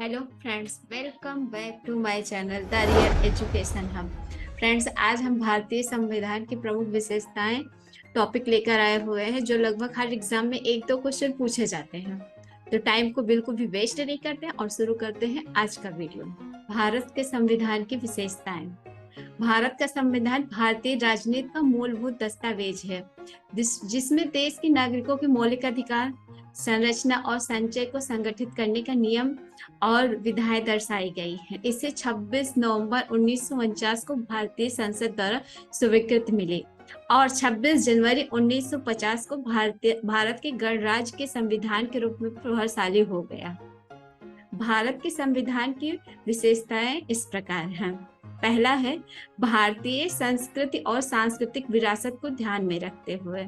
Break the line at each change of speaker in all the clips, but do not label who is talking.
Hello friends, welcome back to my channel the real education hub. Friends, आज हम भारतीय संविधान की प्रमुख विशेषताएं टॉपिक लेकर आए हुए हैं जो लगभग हर एग्जाम में एक दो क्वेश्चन पूछे जाते हैं। तो टाइम को बिल्कुल भी वेस्ट नहीं करते हैं और शुरू करते हैं आज का वीडियो। भारत के संविधान की विशेषताएं। भारत का संविधान भारतीय राजनीति का मूलभूत दस्तावेज है जिसमें देश के नागरिकों के मौलिक अधिकार, संरचना और संचय को संगठित करने का नियम और विधाएं दर्शाई गई हैं। इसे 26 नवंबर 1949 को भारतीय संसद द्वारा स्वीकृति मिली और 26 जनवरी 1950 को भारत के गणराज्य के संविधान के रूप में प्रभावशाली हो गया। भारत के संविधान की विशेषताएं इस प्रकार हैं। पहला है भारतीय संस्कृति और सांस्कृतिक विरासत को ध्यान में रखते हुए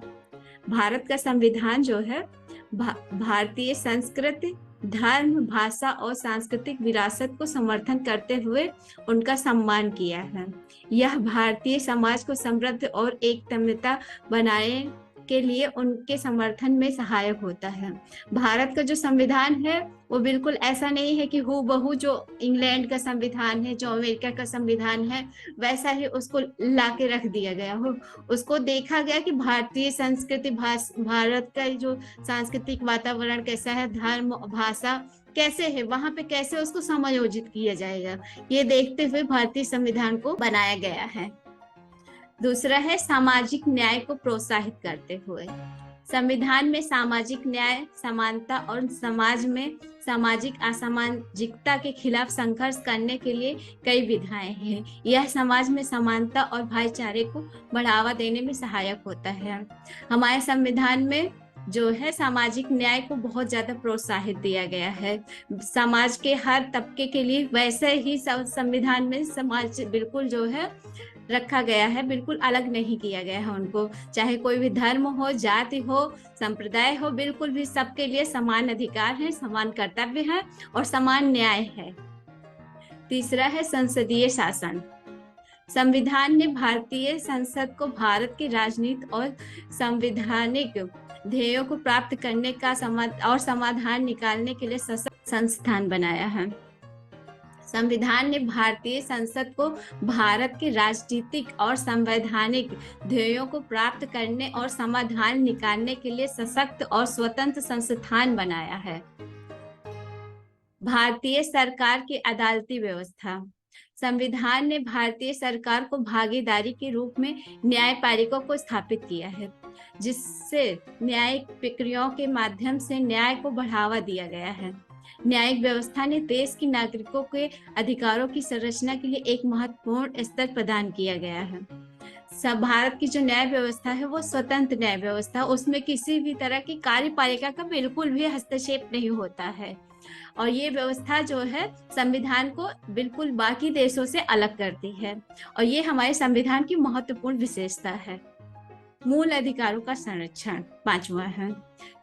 भारत का संविधान जो है भारतीय संस्कृति, धर्म, भाषा और सांस्कृतिक विरासत को समर्थन करते हुए उनका सम्मान किया है। यह भारतीय समाज को समृद्ध और एकता बनाने के लिए उनके समर्थन में सहायक होता है। भारत का जो संविधान है वो बिल्कुल ऐसा नहीं है कि हूबहू जो इंग्लैंड का संविधान है, जो अमेरिका का संविधान है, वैसा ही उसको लाके रख दिया गया हो। उसको देखा गया कि भारतीय संस्कृति, भारत का जो सांस्कृतिक वातावरण कैसा है, धर्म, भाषा कैसे है, वहां पे कैसे उसको समायोजित किया जाएगा, ये देखते हुए भारतीय संविधान को बनाया गया है। दूसरा है सामाजिक न्याय को प्रोत्साहित करते हुए। संविधान में सामाजिक न्याय, समानता और समाज में सामाजिक असामाजिकता के खिलाफ संघर्ष करने के लिए कई विधाएं हैं। यह समाज में समानता और भाईचारे को बढ़ावा देने में सहायक होता है। हमारे संविधान में जो है सामाजिक न्याय को बहुत ज्यादा प्रोत्साहित दिया गया है। समाज के हर तबके के लिए वैसे ही संविधान में समाज बिल्कुल जो है रखा गया है, बिल्कुल अलग नहीं किया गया है उनको। चाहे कोई भी धर्म हो, जाति हो, संप्रदाय हो, बिल्कुल भी सबके लिए समान अधिकार है, समान कर्तव्य है और समान न्याय है। तीसरा है संसदीय शासन। संविधान ने भारतीय संसद को भारत की राजनीति और संवैधानिक ध्येयों को प्राप्त करने का और समाधान निकालने के लिए सशक्त संस्थान बनाया है। संविधान ने भारतीय संसद को भारत के राजनीतिक और संवैधानिक ध्येयों को प्राप्त करने और समाधान निकालने के लिए सशक्त और स्वतंत्र संस्थान बनाया है। भारतीय सरकार की अदालती व्यवस्था। संविधान ने भारतीय सरकार को भागीदारी के रूप में न्यायपालिका को स्थापित किया है, जिससे न्यायिक प्रक्रियाओं के माध्यम से न्याय को बढ़ावा दिया गया है। न्यायिक व्यवस्था ने देश के नागरिकों के अधिकारों की संरचना के लिए एक महत्वपूर्ण स्तर प्रदान किया गया है। भारत की जो न्याय व्यवस्था है वो स्वतंत्र न्याय व्यवस्था, उसमें किसी भी तरह की कार्यपालिका का बिल्कुल भी हस्तक्षेप नहीं होता है और ये व्यवस्था जो है संविधान को बिल्कुल बाकी देशों से अलग करती है और ये हमारे संविधान की महत्वपूर्ण विशेषता है। मूल अधिकारों का संरक्षण पांचवा है।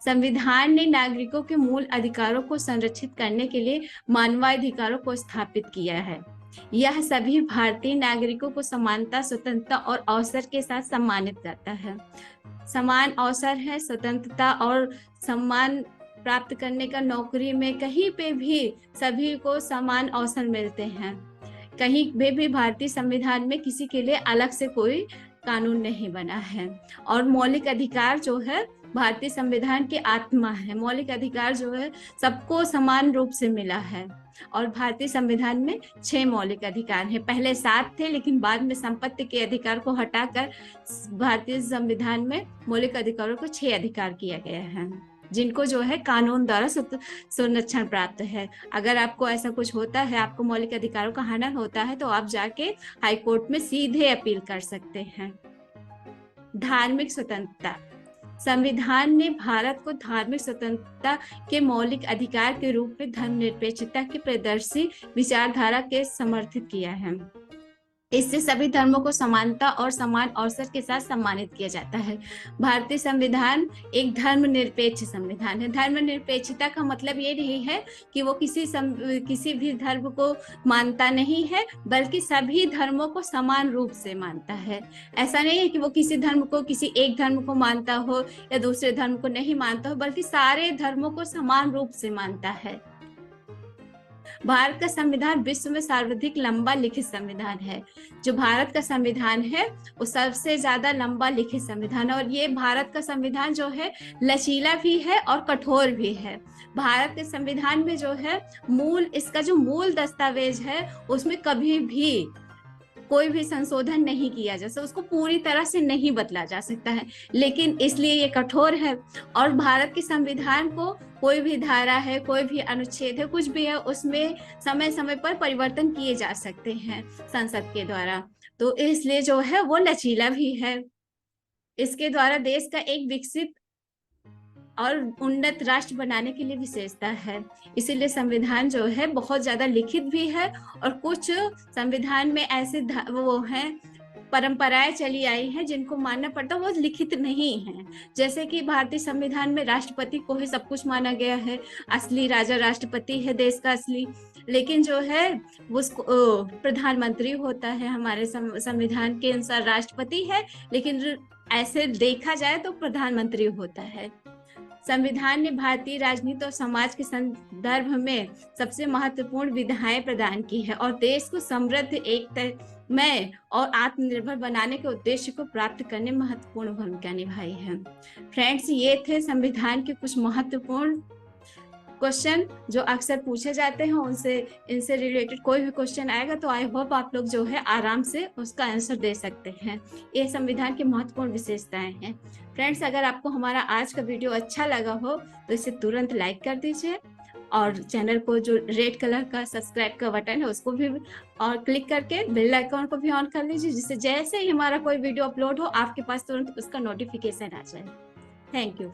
संविधान ने नागरिकों के मूल अधिकारों को संरक्षित करने के लिए मानवाधिकारों को स्थापित किया है। यह सभी भारतीय नागरिकों को समानता, स्वतंत्रता और अवसर के साथ सम्मानित करता है। समान अवसर है, स्वतंत्रता और सम्मान प्राप्त करने का। नौकरी में कहीं पे भी सभी को समान अवसर मिलते हैं। कहीं भी भारतीय संविधान में किसी के लिए अलग से कोई कानून नहीं बना है। और मौलिक अधिकार जो है भारतीय संविधान की आत्मा है। मौलिक अधिकार जो है सबको समान रूप से मिला है और भारतीय संविधान में 6 मौलिक अधिकार हैं। पहले 7 थे, लेकिन बाद में संपत्ति के अधिकार को हटाकर भारतीय संविधान में मौलिक अधिकारों को 6 अधिकार किया गया है, जिनको जो है कानून द्वारा संरक्षण प्राप्त है। अगर आपको ऐसा कुछ होता है, आपको मौलिक अधिकारों का हनन होता है, तो आप जाके हाई कोर्ट में सीधे अपील कर सकते हैं। धार्मिक स्वतंत्रता। संविधान ने भारत को धार्मिक स्वतंत्रता के मौलिक अधिकार के रूप में धर्मनिरपेक्षता की प्रदर्शी विचारधारा के समर्थित किया है। इससे सभी धर्मों को समानता और समान अवसर के साथ सम्मानित किया जाता है। भारतीय संविधान एक धर्मनिरपेक्ष संविधान है। धर्मनिरपेक्षता का मतलब ये नहीं है कि वो किसी भी धर्म को मानता नहीं है, बल्कि सभी धर्मों को समान रूप से मानता है। ऐसा नहीं है कि वो किसी धर्म को, किसी एक धर्म को मानता हो या दूसरे धर्म को नहीं मानता हो, बल्कि सारे धर्मों को समान रूप से मानता है। भारत का संविधान विश्व में सर्वाधिक लंबा लिखित संविधान है। जो भारत का संविधान है वो सबसे ज्यादा लंबा लिखित संविधान है, और ये भारत का संविधान जो है लचीला भी है और कठोर भी है। भारत के संविधान में जो है इसका जो मूल दस्तावेज है उसमें कभी भी कोई भी संशोधन नहीं किया जा सकता, उसको पूरी तरह से नहीं बदला जा सकता है, लेकिन इसलिए ये कठोर है। और भारत के संविधान को कोई भी धारा है, कोई भी अनुच्छेद है, कुछ भी है, उसमें समय समय पर परिवर्तन किए जा सकते हैं संसद के द्वारा। तो इसलिए जो है वो लचीला भी है। इसके द्वारा देश का एक विकसित और उन्नत राष्ट्र बनाने के लिए विशेषता है। इसीलिए संविधान जो है बहुत ज्यादा लिखित भी है, और कुछ संविधान में ऐसे वो हैं परंपराएं चली आई हैं जिनको मानना पड़ता, वो लिखित नहीं है। जैसे कि भारतीय संविधान में राष्ट्रपति को ही सब कुछ माना गया है, असली राजा राष्ट्रपति है देश का असली, लेकिन जो है उसको प्रधानमंत्री होता है। हमारे संविधान के अनुसार राष्ट्रपति है, लेकिन ऐसे देखा जाए तो प्रधानमंत्री होता है। संविधान ने भारतीय राजनीति और समाज के संदर्भ में सबसे महत्वपूर्ण विधाएं प्रदान की है, और देश को समृद्ध, एकतामय और आत्मनिर्भर बनाने के उद्देश्य को प्राप्त करने में महत्वपूर्ण भूमिका निभाई है। फ्रेंड्स, ये थे संविधान के कुछ महत्वपूर्ण क्वेश्चन जो अक्सर पूछे जाते हैं। इनसे रिलेटेड कोई भी क्वेश्चन आएगा तो आई होप आप लोग जो है आराम से उसका आंसर दे सकते हैं। ये संविधान की महत्वपूर्ण विशेषताएं हैं। फ्रेंड्स, अगर आपको हमारा आज का वीडियो अच्छा लगा हो तो इसे तुरंत लाइक कर दीजिए, और चैनल को जो रेड कलर का सब्सक्राइब का बटन है उसको भी और क्लिक करके बेल आइकन को भी ऑन कर लीजिए, जिससे जैसे ही हमारा कोई वीडियो अपलोड हो आपके पास तुरंत उसका नोटिफिकेशन आ जाए। Thank you.